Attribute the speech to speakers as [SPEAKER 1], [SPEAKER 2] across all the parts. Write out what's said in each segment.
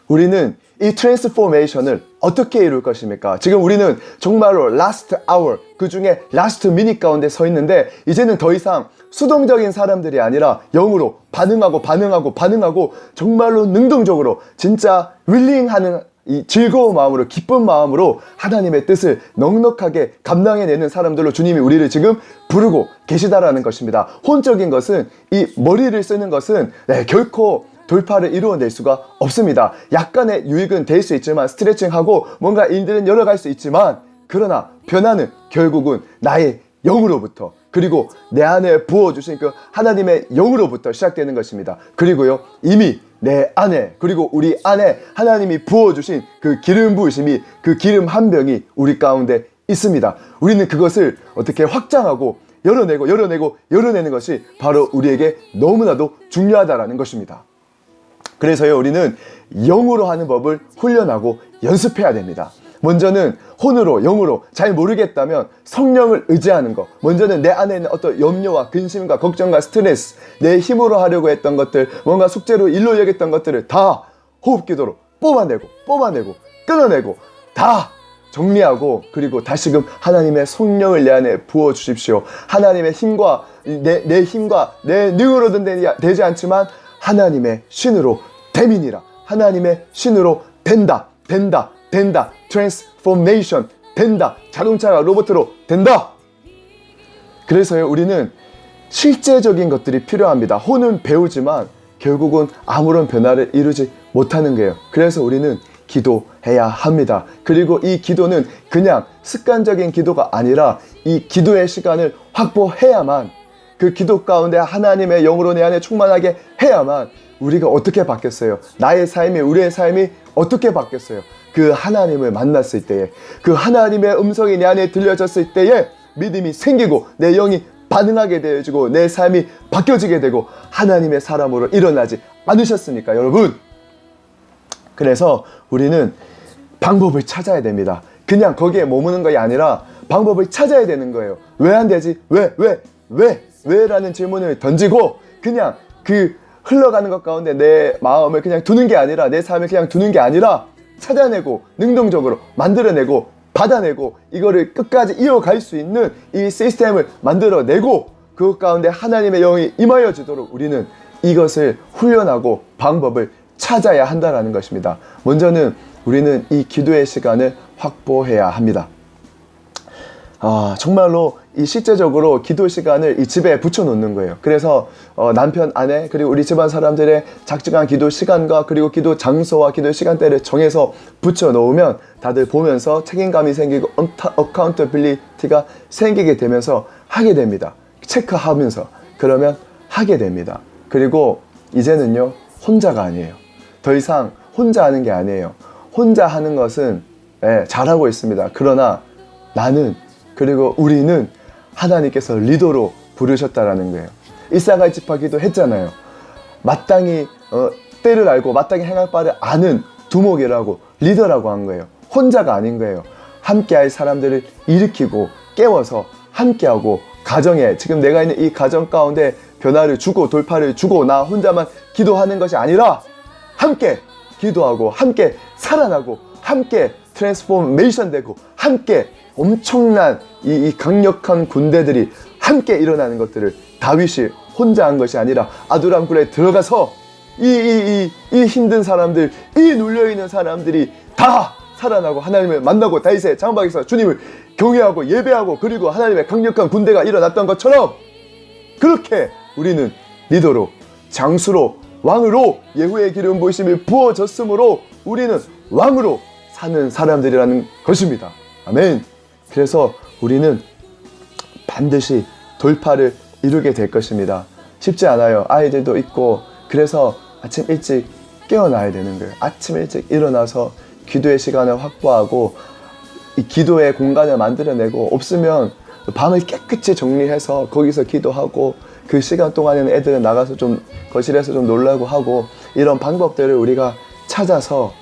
[SPEAKER 1] 우리는 이 트랜스포메이션을 어떻게 이룰 것입니까? 지금 우리는 정말로 라스트 아워, 그 중에 라스트 미닛 가운데 서 있는데 이제는 더 이상 수동적인 사람들이 아니라 영으로 반응하고 정말로 능동적으로 진짜 윌링하는 이 즐거운 마음으로 기쁜 마음으로 하나님의 뜻을 넉넉하게 감당해내는 사람들로 주님이 우리를 지금 부르고 계시다라는 것입니다. 혼적인 것은 이 머리를 쓰는 것은 결코 돌파를 이루어낼 수가 없습니다. 약간의 유익은 될 수 있지만 스트레칭하고 뭔가 일들은 열어갈 수 있지만 그러나 변화는 결국은 나의 영으로부터 그리고 내 안에 부어주신 그 하나님의 영으로부터 시작되는 것입니다. 그리고요 이미 내 안에 그리고 우리 안에 하나님이 부어주신 그 기름 부으심이 그 기름 한 병이 우리 가운데 있습니다. 우리는 그것을 어떻게 확장하고 열어내는 것이 바로 우리에게 너무나도 중요하다라는 것입니다. 그래서요 우리는 영으로 하는 법을 훈련하고 연습해야 됩니다. 먼저는 혼으로 영으로 잘 모르겠다면 성령을 의지하는 것, 먼저는 내 안에 있는 어떤 염려와 근심과 걱정과 스트레스, 내 힘으로 하려고 했던 것들, 뭔가 숙제로 일로 여겼던 것들을 다 호흡기도로 뽑아내고 끊어내고 다 정리하고 그리고 다시금 하나님의 성령을 내 안에 부어주십시오. 하나님의 힘과 내 힘과 내 능으로는 되지 않지만 하나님의 신으로 됨이니라. 하나님의 신으로 된다. 트랜스포메이션 된다. 자동차가 로봇으로 된다. 그래서요 우리는 실제적인 것들이 필요합니다. 혼은 배우지만 결국은 아무런 변화를 이루지 못하는 거예요. 그래서 우리는 기도해야 합니다. 그리고 이 기도는 그냥 습관적인 기도가 아니라 이 기도의 시간을 확보해야만 그 기도 가운데 하나님의 영으로 내 안에 충만하게 해야만 우리가 어떻게 바뀌었어요? 나의 삶이 우리의 삶이 어떻게 바뀌었어요? 그 하나님을 만났을 때에 그 하나님의 음성이 내 안에 들려졌을 때에 믿음이 생기고 내 영이 반응하게 되어지고 내 삶이 바뀌어지게 되고 하나님의 사람으로 일어나지 않으셨습니까 여러분? 그래서 우리는 방법을 찾아야 됩니다. 그냥 거기에 머무는 것이 아니라 방법을 찾아야 되는 거예요. 왜 안 되지? 왜? 라는 질문을 던지고 그냥 그 흘러가는 것 가운데 내 마음을 그냥 두는 게 아니라 내 삶을 그냥 두는 게 아니라 찾아내고 능동적으로 만들어내고 받아내고 이거를 끝까지 이어갈 수 있는 이 시스템을 만들어내고 그 가운데 하나님의 영이 임하여 주도록 우리는 이것을 훈련하고 방법을 찾아야 한다는 것입니다. 먼저는 우리는 이 기도의 시간을 확보해야 합니다. 정말로 이 실제적으로 기도 시간을 이 집에 붙여놓는 거예요. 그래서 남편, 아내 그리고 우리 집안 사람들의 작정한 기도 시간과 그리고 기도 장소와 기도 시간대를 정해서 붙여놓으면 다들 보면서 책임감이 생기고 어카운터빌리티가 생기게 되면서 하게 됩니다. 체크하면서 그러면 하게 됩니다. 그리고 이제는요 혼자가 아니에요. 더 이상 혼자 하는 게 아니에요. 혼자 하는 것은 잘하고 있습니다. 그러나 나는 그리고 우리는 하나님께서 리더로 부르셨다라는 거예요. 이사가의 지파기도 했잖아요. 마땅히 때를 알고 마땅히 행할 바를 아는 두목이라고 리더라고 한 거예요. 혼자가 아닌 거예요. 함께할 사람들을 일으키고 깨워서 함께하고 가정에 지금 내가 있는 이 가정 가운데 변화를 주고 돌파를 주고 나 혼자만 기도하는 것이 아니라 함께 기도하고 함께 살아나고 함께 트랜스포메이션 되고 함께 엄청난 이 강력한 군대들이 함께 일어나는 것들을 다윗이 혼자 한 것이 아니라 아두람 굴에 들어가서 이 힘든 사람들, 이 눌려있는 사람들이 다 살아나고 하나님을 만나고 다윗의 장막에서 주님을 경외하고 예배하고 그리고 하나님의 강력한 군대가 일어났던 것처럼 그렇게 우리는 리더로 장수로 왕으로 예후의 기름 부으심이 부어졌으므로 우리는 왕으로 사는 사람들이라는 것입니다. 아멘. 그래서 우리는 반드시 돌파를 이루게 될 것입니다. 쉽지 않아요. 아이들도 있고 그래서 아침 일찍 깨어나야 되는 거예요. 아침 일찍 일어나서 기도의 시간을 확보하고 이 기도의 공간을 만들어내고 없으면 방을 깨끗이 정리해서 거기서 기도하고 그 시간 동안에는 애들은 나가서 좀 거실에서 좀 놀라고 하고 이런 방법들을 우리가 찾아서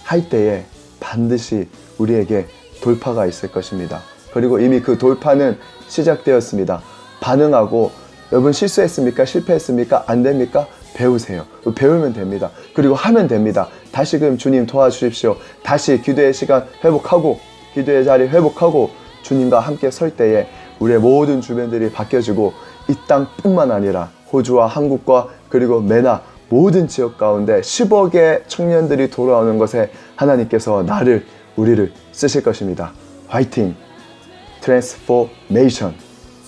[SPEAKER 1] 할 때에 반드시 우리에게 돌파가 있을 것입니다. 그리고 이미 그 돌파는 시작되었습니다. 반응하고 여러분 실수했습니까? 실패했습니까? 안 됩니까? 배우세요. 배우면 됩니다. 그리고 하면 됩니다. 다시금 주님 도와주십시오. 다시 기도의 시간 회복하고 기도의 자리 회복하고 주님과 함께 설 때에 우리의 모든 주변들이 바뀌어지고 이 땅뿐만 아니라 호주와 한국과 그리고 메나 모든 지역 가운데 10억의 청년들이 돌아오는 것에 하나님께서 우리를 쓰실 것입니다. 화이팅! 트랜스포메이션,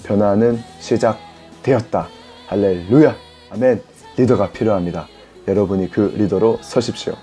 [SPEAKER 1] 변화는 시작되었다. 할렐루야! 아멘. 리더가 필요합니다. 여러분이 그 리더로 서십시오.